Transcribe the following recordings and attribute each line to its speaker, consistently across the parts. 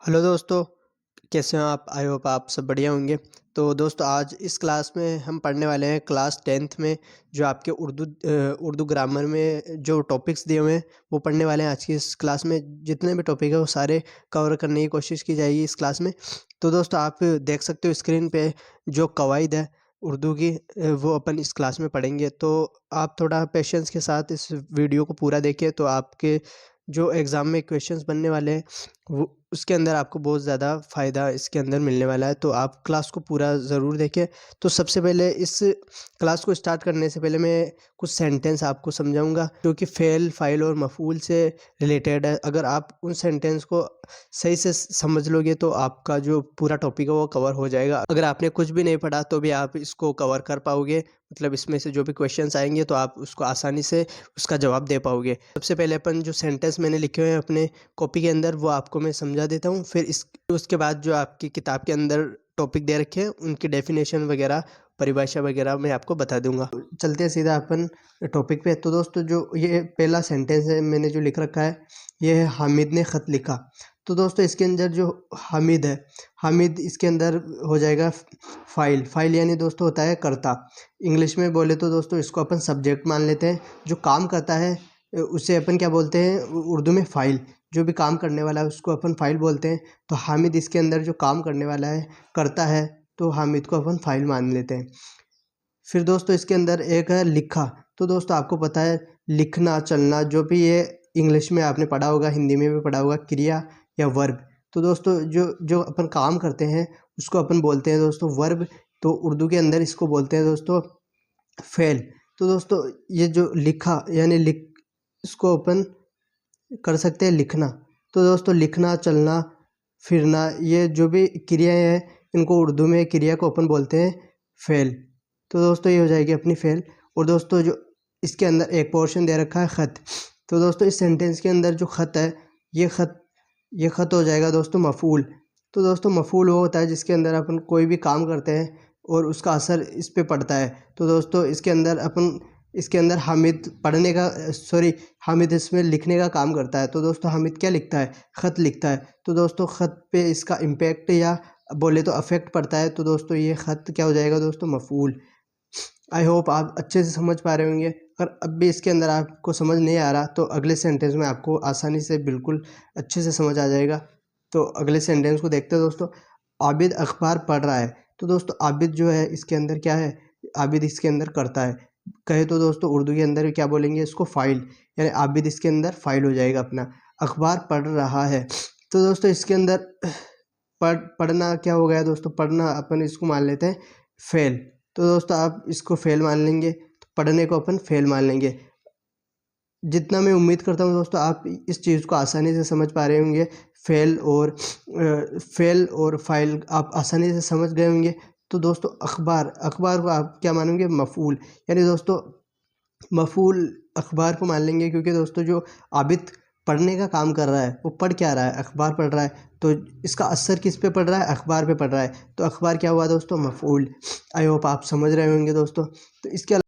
Speaker 1: Hello दोस्तों, कैसे हो आप? आई होप आप सब बढ़िया होंगे। तो दोस्तों आज इस क्लास में हम पढ़ने वाले हैं क्लास 10th में जो आपके उर्दू ग्रामर में जो टॉपिक्स दिए हुए हैं वो पढ़ने वाले हैं। आज की इस क्लास में जितने भी टॉपिक है वो सारे कवर करने की कोशिश की जाएगी इस क्लास में। तो दोस्तों आप देख सकते हो स्क्रीन पे जो कवायद है उर्दू की, वो अपन इस क्लास में पढ़ेंगे। तो आप थोड़ा पेशेंस के साथ इस वीडियो को पूरा देखें तो आपके जो एग्ज़ाम में क्वेश्चंस बनने वाले हैं वो उसके अंदर आपको बहुत ज़्यादा फ़ायदा इसके अंदर मिलने वाला है। तो आप क्लास को पूरा ज़रूर देखें। तो सबसे पहले इस क्लास को स्टार्ट करने से पहले मैं कुछ सेंटेंस आपको समझाऊँगा जो कि फ़ेल, फ़ाइल और मफ़ऊल से रिलेटेड है। अगर आप उन सेंटेंस को सही से समझ लोगे तो आपका जो पूरा टॉपिक है वो कवर हो जाएगा। अगर आपने कुछ भी नहीं पढ़ा तो भी आप इसको कवर कर पाओगे। मतलब इसमें से जो भी क्वेश्चंस आएँगे तो आप उसको आसानी से उसका जवाब दे पाओगे। सबसे पहले अपन जो सेंटेंस मैंने लिखे हुए हैं अपने कॉपी के अंदर वो आपको मैं समझा देता हूँ। फिर उसके बाद जो आपकी किताब के अंदर टॉपिक दे रखे हैं उनकी डेफिनेशन वगैरह, परिभाषा वगैरह मैं आपको बता दूंगा। चलते हैं सीधा अपन टॉपिक पे। तो दोस्तों जो ये पहला सेंटेंस है मैंने जो लिख रखा है ये है हामिद ने ख़त लिखा। तो दोस्तों इसके अंदर जो हामिद है, हामिद इसके अंदर हो जाएगा फ़ाइल। फ़ाइल यानी दोस्तों होता है कर्ता। इंग्लिश में बोले तो दोस्तों इसको अपन सब्जेक्ट मान लेते हैं। जो काम करता है उसे अपन क्या बोलते हैं उर्दू में फ़ाइल। जो भी काम करने वाला है उसको अपन फ़ाइल बोलते हैं। तो हामिद इसके अंदर जो काम करने वाला है, करता है, तो हामिद को अपन फ़ाइल मान लेते हैं। फिर दोस्तों इसके अंदर एक है लिखा। तो दोस्तों आपको पता है लिखना, चलना, जो भी ये इंग्लिश में आपने पढ़ा होगा, हिंदी में भी पढ़ा होगा, क्रिया या वर्ब। तो दोस्तों जो जो अपन काम करते हैं उसको अपन बोलते हैं दोस्तों वर्ब। तो उर्दू के अंदर इसको बोलते हैं दोस्तों फ़ेल। तो दोस्तों ये जो लिखा यानी इसको अपन कर सकते हैं लिखना। तो दोस्तों लिखना, चलना, फिरना, ये जो भी क्रियाएँ हैं इनको उर्दू में क्रिया को अपन बोलते हैं फ़ेल। तो दोस्तों ये हो जाएगी अपनी फ़ेल। और दोस्तों जो इसके अंदर एक पोर्शन दे रखा है ख़त। तो दोस्तों इस सेंटेंस के अंदर जो ख़त है ये ख़त हो जाएगा दोस्तों मफ़ऊल। तो दोस्तों मफ़ऊल वो होता है जिसके अंदर अपन कोई भी काम करते हैं और उसका असर इस पे पड़ता है। तो दोस्तों इसके अंदर हामिद हामिद इसमें लिखने का काम करता है। तो दोस्तों हामिद क्या लिखता है? ख़त लिखता है। तो दोस्तों ख़त पे इसका इम्पैक्ट या बोले तो अफेक्ट पड़ता है। तो दोस्तों ये ख़त क्या हो जाएगा दोस्तों मफ़ऊल। आई होप आप अच्छे से समझ पा रहे होंगे। अगर अब भी इसके अंदर आपको समझ नहीं आ रहा तो अगले सेंटेंस में आपको आसानी से बिल्कुल अच्छे से समझ आ जाएगा। तो अगले सेंटेंस को देखते हैं दोस्तों। आबिद अखबार पढ़ रहा है। तो दोस्तों आबिद जो है इसके अंदर क्या है? आबिद इसके अंदर करता है। कहे तो दोस्तों उर्दू के अंदर क्या बोलेंगे इसको फ़ाइल, यानी आबिद इसके अंदर फ़ाइल हो जाएगा अपना। अखबार पढ़ रहा है। तो दोस्तों इसके अंदर पढ़ना क्या हो गया दोस्तों? पढ़ना अपन इसको मान लेते हैं फ़ेल। तो दोस्तों आप इसको फ़ेल मान लेंगे, तो पढ़ने को अपन फ़ेल मान लेंगे। जितना मैं उम्मीद करता हूँ दोस्तों आप इस चीज़ को आसानी से समझ पा रहे होंगे। फ़ेल और फ़ाइल आप आसानी से समझ गए होंगे। तो दोस्तों अखबार को आप क्या मानेंगे? मफ़ऊल। यानी दोस्तों मफ़ऊल अखबार को मान लेंगे क्योंकि दोस्तों जो आबिद पढ़ने का काम कर रहा है वो पढ़ क्या रहा है? अखबार पढ़ रहा है। तो इसका असर किस पे पड़ रहा है? अखबार पे पड़ रहा है। तो अखबार क्या हुआ दोस्तों? मफ़ऊल। आई होप आप समझ रहे होंगे दोस्तों। तो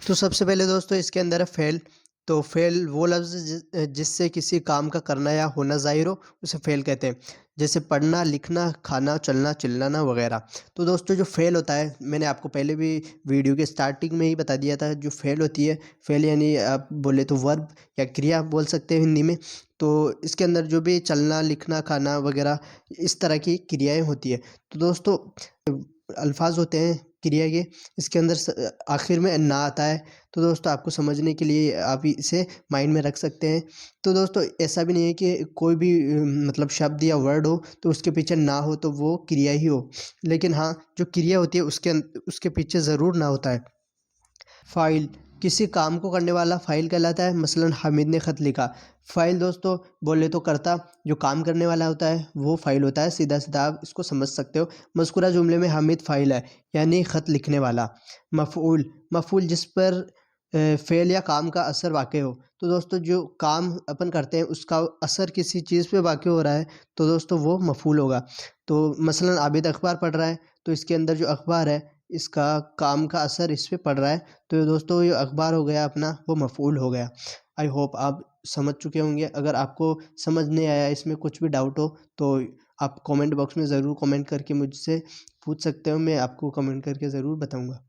Speaker 1: तो सबसे पहले दोस्तों इसके अंदर है फ़ेल। तो फ़ेल वो लफ्ज़ जिससे किसी काम का करना या होना ज़ाहिर हो उसे फ़ेल कहते हैं। जैसे पढ़ना, लिखना, खाना, चलना, चिल्लाना वगैरह। तो दोस्तों जो फ़ेल होता है मैंने आपको पहले भी वीडियो के स्टार्टिंग में ही बता दिया था। जो फ़ेल होती है, फ़ेल यानी आप बोले तो वर्ब या क्रिया बोल सकते हैं हिंदी में। तो इसके अंदर जो भी चलना, लिखना, खाना वगैरह इस तरह की क्रियाएँ होती है। तो दोस्तों अल्फ़ाज़ होते हैं क्रिया के, इसके अंदर आखिर में ना आता है। तो दोस्तों आपको समझने के लिए आप इसे माइंड में रख सकते हैं। तो दोस्तों ऐसा भी नहीं है कि कोई भी मतलब शब्द या वर्ड हो तो उसके पीछे ना हो तो वो क्रिया ही हो। लेकिन हाँ, जो क्रिया होती है उसके पीछे ज़रूर ना होता है। फ़ाइल किसी काम को करने वाला फ़ाइल कहलाता है। मसलन हामिद ने ख़त लिखा। फ़ाइल दोस्तों बोले तो कर्ता, जो काम करने वाला होता है वो फ़ाइल होता है। सीधा-सीधा आप इसको समझ सकते हो। मज़कूरा जुमले में हामिद फ़ाइल है यानी ख़त लिखने वाला। मफ़ऊल जिस पर फ़ेल या काम का असर वाक़ हो। तो दोस्तों जो काम अपन करते हैं उसका असर किसी चीज़ पे वाक़ हो रहा है तो दोस्तों वो मफ़ऊल होगा। तो मसलन आबिद अखबार पढ़ रहा है तो इसके अंदर जो अखबार है इसका काम का असर इस पे पड़ रहा है। तो दोस्तों ये अखबार हो गया अपना, वो मफ़ऊल हो गया। आई होप आप समझ चुके होंगे। अगर आपको समझ नहीं आया, इसमें कुछ भी डाउट हो तो आप कमेंट बॉक्स में ज़रूर कमेंट करके मुझसे पूछ सकते हो, मैं आपको कमेंट करके ज़रूर बताऊँगा।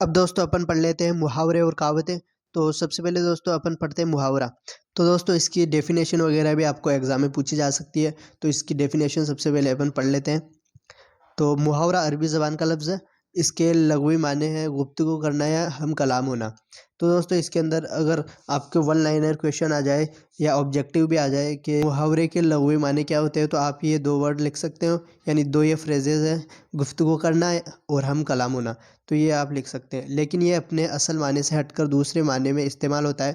Speaker 1: अब दोस्तों अपन पढ़ लेते हैं मुहावरे और कहावतें। तो सबसे पहले दोस्तों अपन पढ़ते हैं मुहावरा। तो दोस्तों इसकी डेफिनेशन वगैरह भी आपको एग्जाम में पूछी जा सकती है, तो इसकी डेफिनेशन सबसे पहले अपन पढ़ लेते हैं। तो मुहावरा अरबी ज़बान का लफ्ज़ है। इसके लघवी माने हैं गुफ्तगू करना या हम कलाम होना। तो दोस्तों इसके अंदर अगर आपके वन लाइनर क्वेश्चन आ जाए या ऑब्जेक्टिव भी आ जाए कि मुहावरे के लघवी माने क्या होते हैं, तो आप ये 2 वर्ड लिख सकते हो, यानी 2 ये फ्रेजेज़ हैं, गुफ्तगू करना और हम कलाम होना। तो ये आप लिख सकते हैं, लेकिन ये अपने असल माने से हटकर दूसरे माने में इस्तेमाल होता है।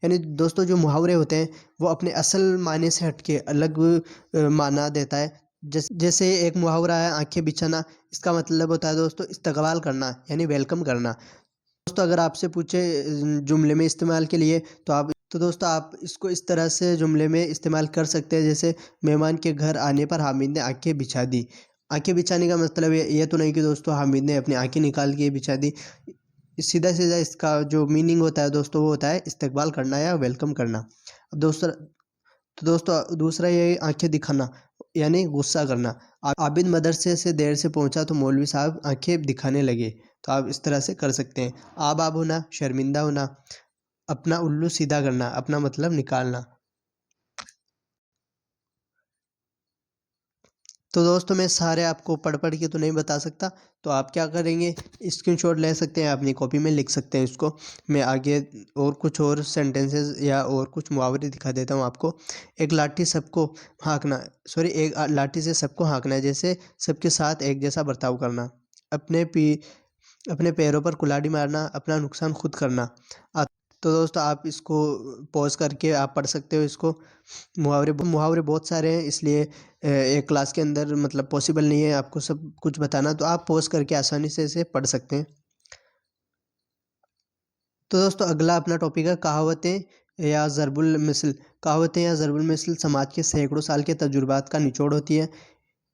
Speaker 1: यानी दोस्तों जो मुहावरे होते हैं वो अपने असल माने से हट के अलग माना देता है। जैसे एक मुहावरा है आंखें बिछाना, इसका मतलब होता है दोस्तों इस्तकबाल करना, यानी वेलकम करना। दोस्तों अगर आपसे पूछे जुमले में इस्तेमाल के लिए, तो दोस्तों आप इसको इस तरह से जुमले में इस्तेमाल कर सकते हैं, जैसे मेहमान के घर आने पर हामिद ने आंखें बिछा दी। आंखें बिछाने का मतलब ये तो नहीं कि दोस्तों हामिद ने अपनी आंखें निकाल के बिछा दी। सीधा सीधा इसका जो मीनिंग होता है दोस्तों वो होता है इस्तकबाल करना या वेलकम करना। अब दोस्तों दूसरा ये आंखें दिखाना, यानी गुस्सा करना। आबिद मदरसे से देर से पहुंचा तो मौलवी साहब आंखें दिखाने लगे। तो आप इस तरह से कर सकते हैं। आब होना, शर्मिंदा होना। अपना उल्लू सीधा करना, अपना मतलब निकालना। तो दोस्तों मैं सारे आपको पढ़ पढ़ के तो नहीं बता सकता, तो आप क्या करेंगे, स्क्रीनशॉट ले सकते हैं, अपनी कॉपी में लिख सकते हैं इसको। मैं आगे और कुछ और सेंटेंसेस या और कुछ मुहावरे दिखा देता हूँ आपको। एक लाठी सबको हाँकना, सॉरी एक लाठी से सबको हाँकना है, जैसे सबके साथ एक जैसा बर्ताव करना। अपने पैरों पर कुल्हाड़ी मारना, अपना नुकसान खुद करना। तो दोस्तों आप इसको पॉज करके आप पढ़ सकते हो इसको। मुहावरे बहुत सारे हैं, इसलिए एक क्लास के अंदर मतलब पॉसिबल नहीं है आपको सब कुछ बताना, तो आप पॉज करके आसानी से इसे पढ़ सकते हैं। तो दोस्तों अगला अपना टॉपिक है कहावतें या ज़रबुल मिसल। कहावतें या ज़रबुल मिसल समाज के सैकड़ों साल के तजुर्बात का निचोड़ होती है।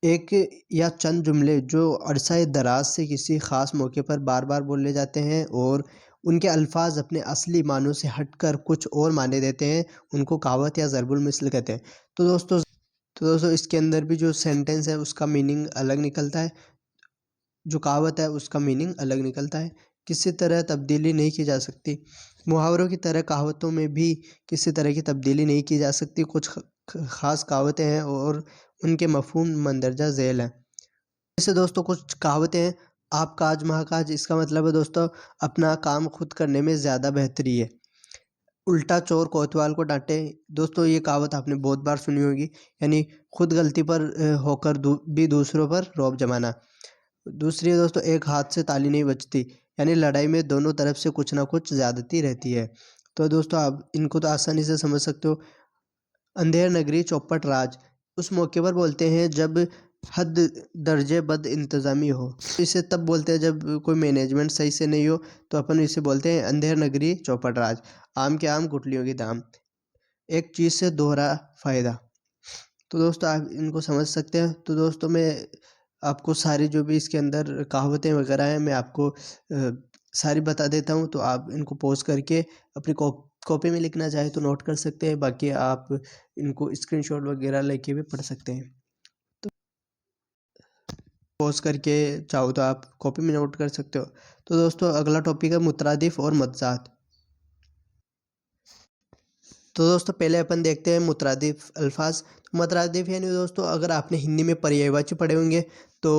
Speaker 1: एक या चंद जुमले जो अरसा दराज से किसी ख़ास मौके पर बार बार बोले जाते हैं और उनके अल्फाज अपने असली मानों से हटकर कुछ और माने देते हैं, उनको कहावत या ज़रबुल मिसल कहते हैं। तो दोस्तों इसके अंदर भी जो सेंटेंस है उसका मीनिंग अलग निकलता है, जो कहावत है उसका मीनिंग अलग निकलता है। किसी तरह तब्दीली नहीं की जा सकती। मुहावरों की तरह कहावतों में भी किसी तरह की तब्दीली नहीं की जा सकती। कुछ ख़ास कहावतें हैं और उनके मफ़हूम मंदरजा झेल हैं। जैसे दोस्तों कुछ कहावतें हैं, आप काज महाकाज, इसका मतलब है दोस्तों अपना काम खुद करने में ज़्यादा बेहतरी है। उल्टा चोर कोतवाल को डांटे, दोस्तों ये कहावत आपने बहुत बार सुनी होगी, यानी खुद गलती पर होकर भी दूसरों पर रौब जमाना। दूसरी है दोस्तों एक हाथ से ताली नहीं बजती, यानी लड़ाई में दोनों तरफ से कुछ ना कुछ ज़्यादती रहती है। तो दोस्तों आप इनको तो आसानी से समझ सकते हो। अंधेर नगरी चौपट राज, उस मौके पर बोलते हैं जब हद दर्जे बद इंतज़ामी हो। इसे तब बोलते हैं जब कोई मैनेजमेंट सही से नहीं हो, तो अपन इसे बोलते हैं अंधेर नगरी चौपट राज। आम के आम गुठलियों की दाम, एक चीज़ से दोहरा फ़ायदा। तो दोस्तों आप इनको समझ सकते हैं। तो दोस्तों मैं आपको सारी जो भी इसके अंदर कहावतें वगैरह हैं मैं आपको सारी बता देता हूँ, तो आप इनको पॉज़ करके अपनी कॉपी में लिखना चाहे तो नोट कर सकते हैं, बाकी आप इनको स्क्रीनशॉट वगैरह लेके भी पढ़ सकते हैं। तो पॉज़ करके चाहो तो आप कॉपी में नोट कर सकते हो। तो दोस्तों अगला टॉपिक है मुतरादिफ़ और मतज़ात। तो दोस्तों पहले अपन देखते हैं मुतरादिफ़ अल्फाज। मुतरादिफ़ यानी दोस्तों अगर आपने हिंदी में पर्यायवाची पढ़े होंगे तो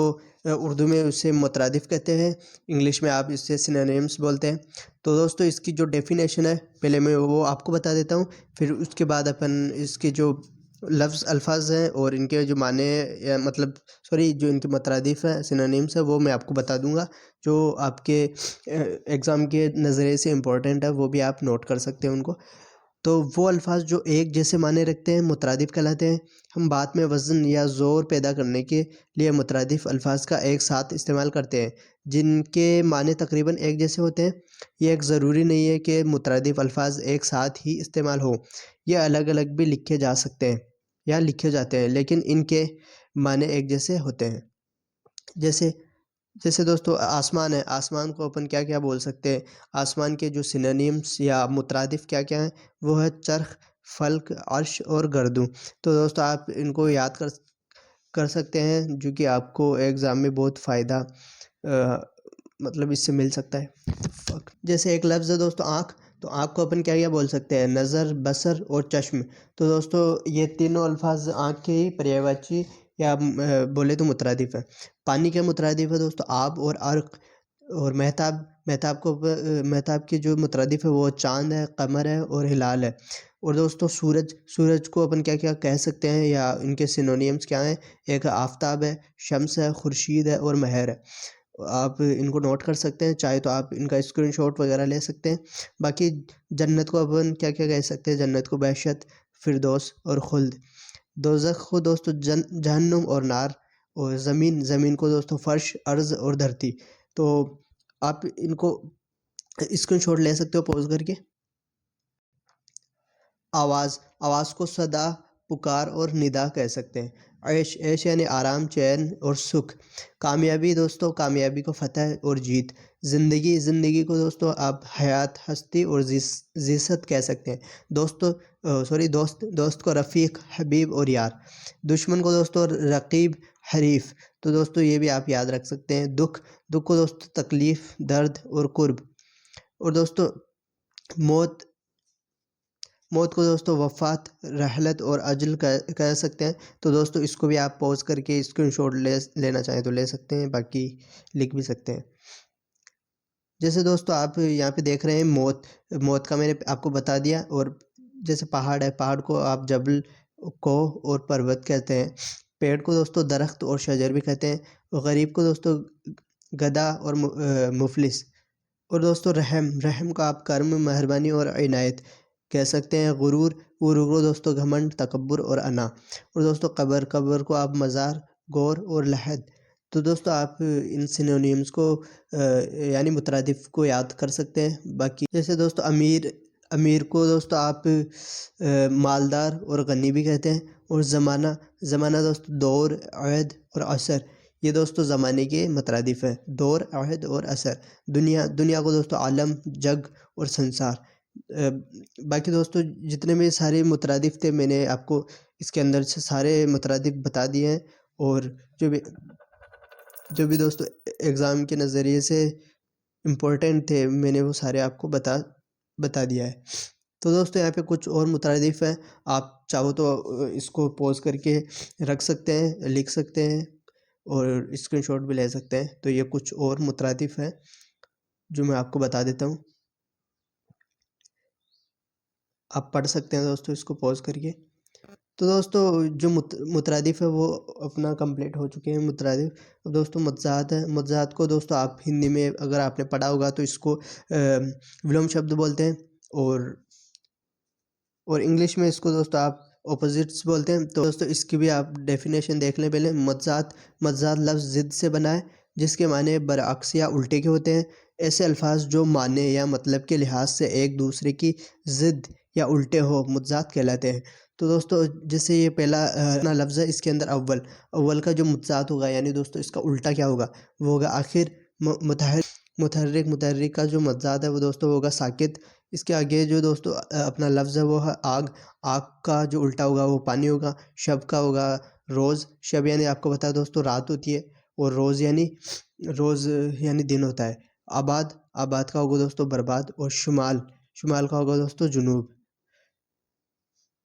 Speaker 1: उर्दू में उसे मुतरादिफ़ कहते हैं, इंग्लिश में आप इससे सिनोनिम्स बोलते हैं। तो दोस्तों इसकी जो डेफिनेशन है पहले मैं वो आपको बता देता हूँ, फिर उसके बाद अपन इसके जो लफ्ज़ अल्फाज हैं और इनके जो माने या मतलब सॉरी जो इनके मुतरादिफ़ हैं सिनोनिम्स है वो मैं आपको बता दूंगा, जो आपके एग्ज़ाम के नज़रिए से इम्पोर्टेंट है, वो भी आप नोट कर सकते हैं उनको। तो वो अल्फाज जो एक जैसे माने रखते हैं मुतरादिफ़ कहलाते हैं। हम बात में वज़न या ज़ोर पैदा करने के लिए मुतरादिफ़ अल्फाज का एक साथ इस्तेमाल करते हैं, जिनके माने तकरीबन एक जैसे होते हैं। ये एक ज़रूरी नहीं है कि मुतरादिफ़ अल्फाज एक साथ ही इस्तेमाल हो, ये अलग अलग भी लिखे जा सकते हैं या लिखे जाते हैं, लेकिन इनके माने एक जैसे होते हैं। जैसे जैसे दोस्तों आसमान है, आसमान को अपन क्या-क्या बोल सकते हैं? आसमान के जो सिनोनिम्स या मुतरादिफ क्या-क्या हैं? वो है चरख, फल्क, अर्श और गर्दू। तो दोस्तों आप इनको याद कर सकते हैं, जो कि आपको एग्ज़ाम में बहुत फ़ायदा मतलब इससे मिल सकता है। जैसे एक लफ्ज़ है दोस्तों आँख, तो आँख को अपन क्या-क्या बोल सकते हैं? नज़र, बसर और चश्म। तो दोस्तों ये तीनों अल्फ़ाज़ आँख के ही पर्यायवाची या बोले तो मुतरादिफ है। पानी के मुतरादिफ है दोस्तों आब और अर्क। और मेहताब मेहताब की जो मुतरादिफ है वो चाँद है, कमर है और हिलाल है। और दोस्तों सूरज, सूरज को अपन क्या-क्या कह सकते हैं या इनके सिनोनिम्स क्या हैं? एक आफ़ताब है, शम्स है, खुर्शीद है और महर है। आप इनको नोट कर सकते हैं, चाहे तो आप इनका स्क्रीनशॉट वगैरह ले सकते हैं। बाकी जन्नत को अपन क्या-क्या कह सकते हैं? जन्नत को बहशत, फिरदौस और खुल्द। दोज़ख को दोस्तों जहन्नुम और नार। और ज़मीन, ज़मीन को दोस्तों फ़र्श, अर्ज़ और धरती। तो आप इनको स्क्रीनशॉट ले सकते हो पॉज़ करके। आवाज़, आवाज़ को सदा, पुकार और निदा कह सकते हैं। ऐश, ऐश यानी आराम, चैन और सुख। कामयाबी दोस्तों, कामयाबी को फ़तह और जीत। ज़िंदगी, ज़िंदगी को दोस्तों आप हयात, हस्ती और ज़िस्सत कह सकते हैं। दोस्त, दोस्त को रफ़ीक, हबीब और यार। दुश्मन को दोस्तों रक़ीब, हरीफ। तो दोस्तों ये भी आप याद रख सकते हैं। दुःख, दुःख को दोस्तों तकलीफ़, दर्द और कुर्ब। और दोस्तों मौत, मौत को दोस्तों वफ़ात, रहलत और अजल कह सकते हैं। तो दोस्तों इसको भी आप पॉज़ करके स्क्रीनशॉट लेना चाहें तो ले सकते हैं, बाकी लिख भी सकते हैं। जैसे दोस्तों आप यहाँ पे देख रहे हैं मौत, मौत का मैंने आपको बता दिया। और जैसे पहाड़ है, पहाड़ को आप जबल, कोह और पर्वत कहते हैं। पेड़ को दोस्तों दरख्त और शजर भी कहते हैं। और गरीब को दोस्तों गधा और मुफलिस। और दोस्तों रहम, रहम का आप कर्म, मेहरबानी और इनायत कह सकते हैं। गुरूर, गुरूर को दोस्तों घमंड, तकब्बुर और अना। और दोस्तों कब्र, कब्र को आप मज़ार, गौर और लहद। तो दोस्तों आप इन सिनोनिम्स को यानी मुतरादिफ को याद कर सकते हैं। बाकी जैसे दोस्तों अमीर, अमीर को दोस्तों आप मालदार और गनी भी कहते हैं। और ज़माना, ज़माना दोस्तों दौर, अहद और असर। ये दोस्तों ज़माने के मुतरादिफ हैं, दौर, अहद और असर। दुनिया, दुनिया को दोस्तों आलम, जग और संसार। बाकी दोस्तों जितने भी सारे मुतरादिफ थे मैंने आपको इसके अंदर से सारे मुतरादिफ बता दिए हैं। और जो भी दोस्तों एग्ज़ाम के नज़रिए से इम्पोर्टेंट थे मैंने वो सारे आपको बता दिया है। तो दोस्तों यहाँ पे कुछ और मुतरादिफ हैं, आप चाहो तो इसको पॉज़ करके रख सकते हैं, लिख सकते हैं और स्क्रीनशॉट भी ले सकते हैं। तो ये कुछ और मुतरादिफ हैं जो मैं आपको बता देता हूँ, आप पढ़ सकते हैं दोस्तों इसको पॉज़ करके। तो दोस्तों जो मुतरादिफ है वो अपना कंप्लीट हो चुके हैं मुतरादिफ। अब दोस्तों मुतज़ाद है, मुतज़ाद को दोस्तों आप हिंदी में अगर आपने पढ़ा होगा तो इसको विलोम शब्द बोलते हैं। और इंग्लिश में इसको दोस्तों आप ऑपोजिट्स बोलते हैं। तो दोस्तों इसकी भी आप डेफिनेशन देख लें पहले। मुतज़ाद, मुतज़ाद लफ्ज़ ज़िद से बना है, जिसके माने बरअक्स या उल्टे के होते हैं। ऐसे अल्फाज जो माने या मतलब के लिहाज से एक दूसरे की ज़िद या उल्टे हो मुतज़ाद कहलाते हैं। तो दोस्तों जैसे ये पहला ना लफ्ज़ है, इसके अंदर अव्वल, अव्वल का जो मुतज़ाद होगा यानी दोस्तों इसका उल्टा क्या होगा, वो होगा आखिर। मुतहर्रिक, मुतहर्रिक का जो मुतज़ाद है वो दोस्तों होगा साकित। इसके आगे जो दोस्तों अपना लफ्ज़ है वो है आग, आग का जो उल्टा होगा वो पानी होगा। शब का होगा रोज़, शब यानी आपको पता है दोस्तों रात होती है। और रोज़ यानी दिन होता है। आबाद, आबाद का होगा दोस्तों बर्बाद। और शुमाल, शुमाल का होगा दोस्तों जुनूब।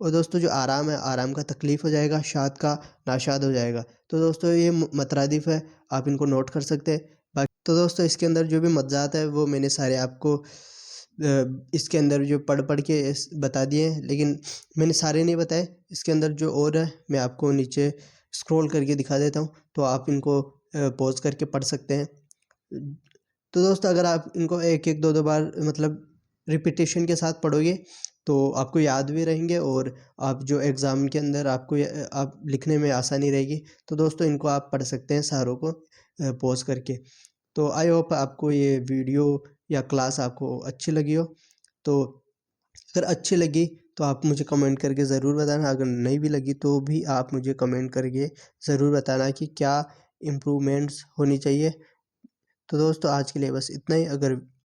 Speaker 1: और दोस्तों जो आराम है, आराम का तकलीफ़ हो जाएगा, शाद का नाशाद हो जाएगा। तो दोस्तों ये मुतरादिफ है, आप इनको नोट कर सकते हैं। बाकी तो दोस्तों इसके अंदर जो भी मज्जात है वो मैंने सारे आपको इसके अंदर जो पढ़ के बता दिए हैं, लेकिन मैंने सारे नहीं बताए। इसके अंदर जो और है मैं आपको नीचे स्क्रॉल करके दिखा देता हूँ, तो आप इनको पॉज़ करके पढ़ सकते हैं। तो दोस्तों अगर आप इनको एक एक दो दो बार मतलब रिपीटेशन के साथ पढ़ोगे तो आपको याद भी रहेंगे। और आप जो एग्ज़ाम के अंदर आपको आप लिखने में आसानी रहेगी। तो दोस्तों इनको आप पढ़ सकते हैं सारों को पॉज़ करके। तो आई होप आपको ये वीडियो या क्लास आपको अच्छी लगी हो। तो अगर अच्छी लगी तो आप मुझे कमेंट करके ज़रूर बताना। अगर नहीं भी लगी तो भी आप मुझे कमेंट करके ज़रूर बताना कि क्या इम्प्रूवमेंट्स होनी चाहिए। तो दोस्तों आज के लिए बस इतना ही। अगर